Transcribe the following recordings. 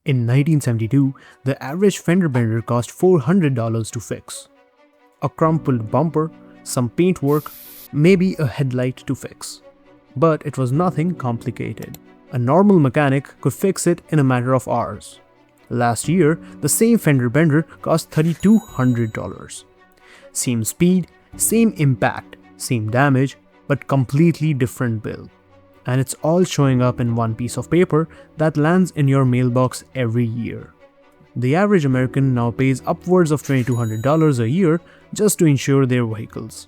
In 1972, the average fender bender cost $400 to fix. A crumpled bumper, some paintwork, maybe a headlight to fix. But it was nothing complicated. A normal mechanic could fix it in a matter of hours. Last year, the same fender bender cost $3,200. Same speed, same impact, same damage, but completely different bill. And it's all showing up in one piece of paper that lands in your mailbox every year. The average American now pays upwards of $2,200 a year just to insure their vehicles.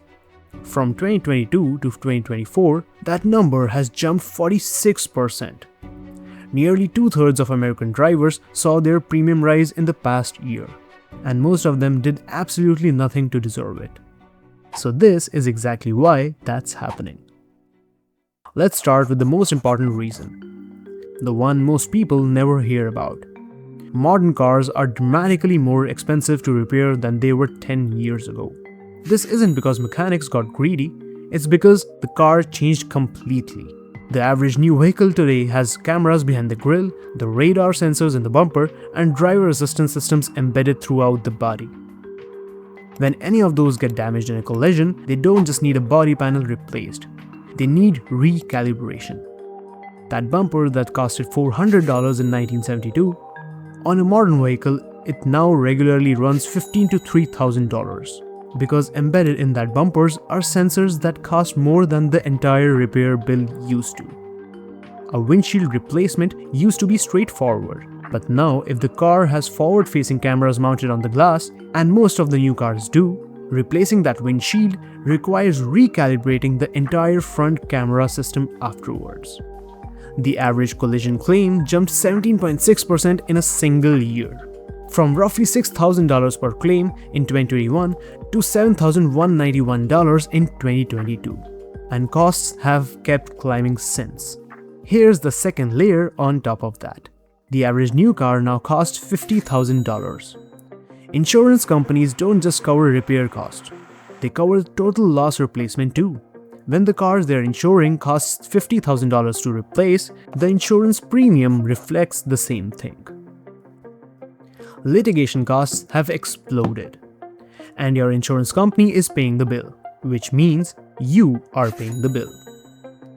From 2022 to 2024, that number has jumped 46%. Nearly 2/3 of American drivers saw their premium rise in the past year, and most of them did absolutely nothing to deserve it. So this is exactly why that's happening. Let's start with the most important reason, the one most people never hear about. Modern cars are dramatically more expensive to repair than they were 10 years ago. This isn't because mechanics got greedy, it's because the car changed completely. The average new vehicle today has cameras behind the grille, the radar sensors in the bumper, and driver assistance systems embedded throughout the body. When any of those get damaged in a collision, they don't just need a body panel replaced. They need recalibration. That bumper that costed $400 in 1972, on a modern vehicle, it now regularly runs $1,500 to $3,000. Because embedded in that bumpers are sensors that cost more than the entire repair bill used to. A windshield replacement used to be straightforward, but now if the car has forward-facing cameras mounted on the glass, and most of the new cars do, replacing that windshield requires recalibrating the entire front camera system afterwards. The average collision claim jumped 17.6% in a single year, from roughly $6,000 per claim in 2021 to $7,191 in 2022, and costs have kept climbing since. Here's the second layer on top of that. The average new car now costs $50,000. Insurance companies don't just cover repair costs, they cover total loss replacement too. When the cars they're insuring costs $50,000 to replace, the insurance premium reflects the same thing. Litigation costs have exploded, and your insurance company is paying the bill, which means you are paying the bill.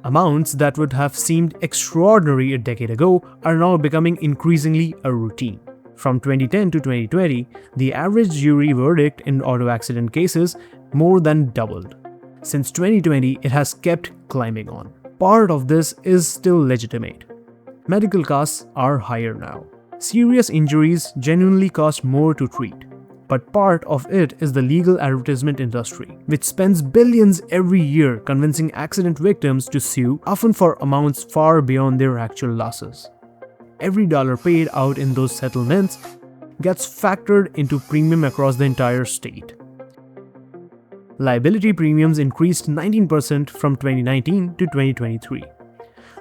Amounts that would have seemed extraordinary a decade ago are now becoming increasingly a routine. From 2010 to 2020, the average jury verdict in auto accident cases more than doubled. Since 2020, it has kept climbing on. Part of this is still legitimate. Medical costs are higher now. Serious injuries genuinely cost more to treat. But part of it is the legal advertisement industry, which spends billions every year convincing accident victims to sue, often for amounts far beyond their actual losses. Every dollar paid out in those settlements gets factored into premium across the entire state. Liability premiums increased 19% from 2019 to 2023.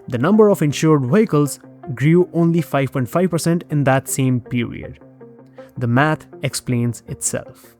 The number of insured vehicles grew only 5.5% in that same period. The math explains itself.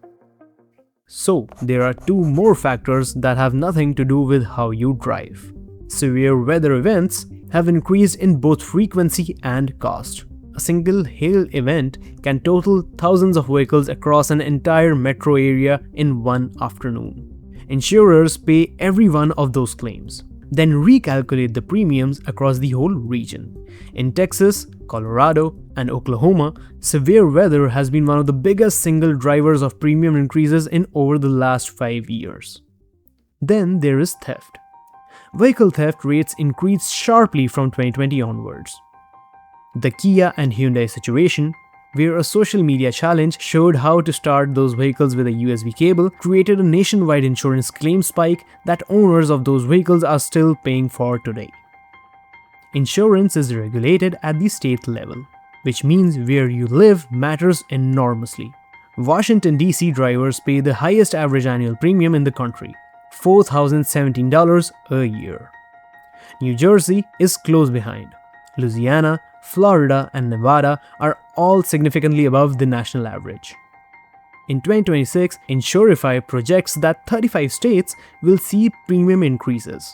So, there are two more factors that have nothing to do with how you drive. Severe weather events have increased in both frequency and cost. A single hail event can total thousands of vehicles across an entire metro area in one afternoon. Insurers pay every one of those claims, then recalculate the premiums across the whole region. In Texas, Colorado, and Oklahoma, severe weather has been one of the biggest single drivers of premium increases in over the last 5 years. Then there is theft. Vehicle theft rates increased sharply from 2020 onwards. The Kia and Hyundai situation, where a social media challenge showed how to start those vehicles with a USB cable, created a nationwide insurance claim spike that owners of those vehicles are still paying for today. Insurance is regulated at the state level, which means where you live matters enormously. Washington, D.C. drivers pay the highest average annual premium in the country, $4,017 a year. New Jersey is close behind. Louisiana, Florida, and Nevada are all significantly above the national average. In 2026, Insurify projects that 35 states will see premium increases.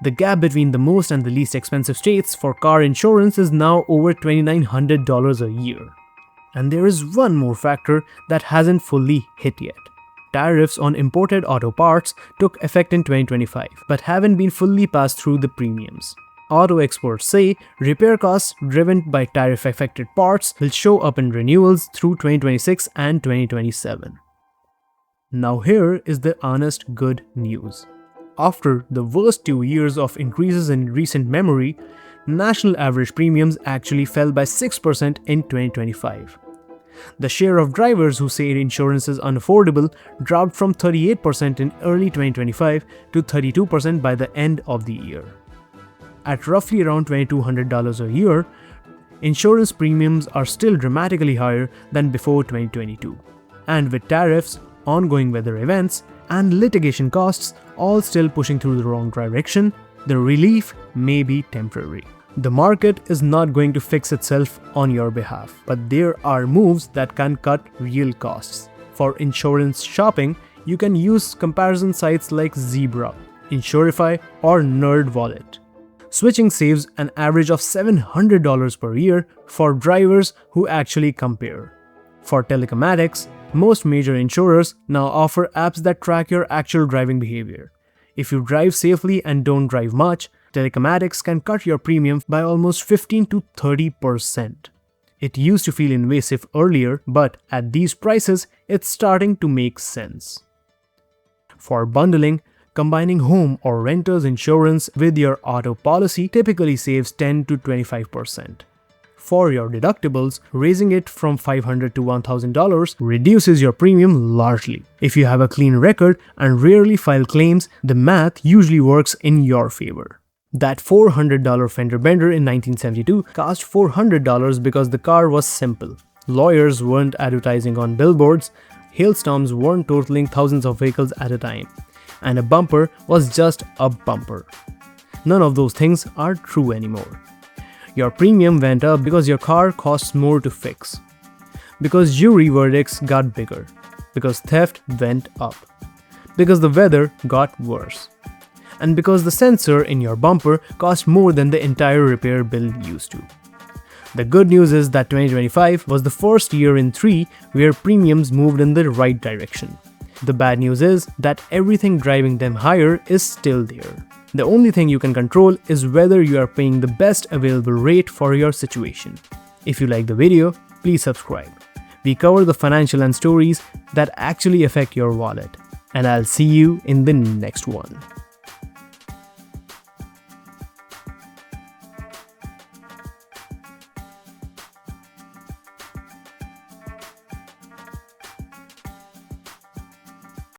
The gap between the most and the least expensive states for car insurance is now over $2,900 a year. And there is one more factor that hasn't fully hit yet. Tariffs on imported auto parts took effect in 2025 but haven't been fully passed through the premiums. Auto experts say repair costs driven by tariff-affected parts will show up in renewals through 2026 and 2027. Now here is the honest good news. After the worst 2 years of increases in recent memory, national average premiums actually fell by 6% in 2025. The share of drivers who say insurance is unaffordable dropped from 38% in early 2025 to 32% by the end of the year. At roughly around $2,200 a year, insurance premiums are still dramatically higher than before 2022. And with tariffs, ongoing weather events, and litigation costs all still pushing through the wrong direction, the relief may be temporary. The market is not going to fix itself on your behalf, but there are moves that can cut real costs. For insurance shopping, you can use comparison sites like Zebra, Insurify, or NerdWallet. Switching saves an average of $700 per year for drivers who actually compare. For telematics, most major insurers now offer apps that track your actual driving behavior. If you drive safely and don't drive much, telematics can cut your premium by almost 15 to 30%. It used to feel invasive earlier, but at these prices, it's starting to make sense. For bundling, combining home or renter's insurance with your auto policy typically saves 10 to 25%. For your deductibles, raising it from $500 to $1,000 reduces your premium largely. If you have a clean record and rarely file claims, the math usually works in your favor. That $400 fender bender in 1972 cost $400 because the car was simple. Lawyers weren't advertising on billboards, hailstorms weren't totaling thousands of vehicles at a time, and a bumper was just a bumper. None of those things are true anymore. Your premium went up because your car costs more to fix, because jury verdicts got bigger, because theft went up, because the weather got worse, and because the sensor in your bumper cost more than the entire repair bill used to. The good news is that 2025 was the first year in 3 where premiums moved in the right direction. The bad news is that everything driving them higher is still there. The only thing you can control is whether you are paying the best available rate for your situation. If you like the video, please subscribe. We cover the financial and stories that actually affect your wallet. And I'll see you in the next one.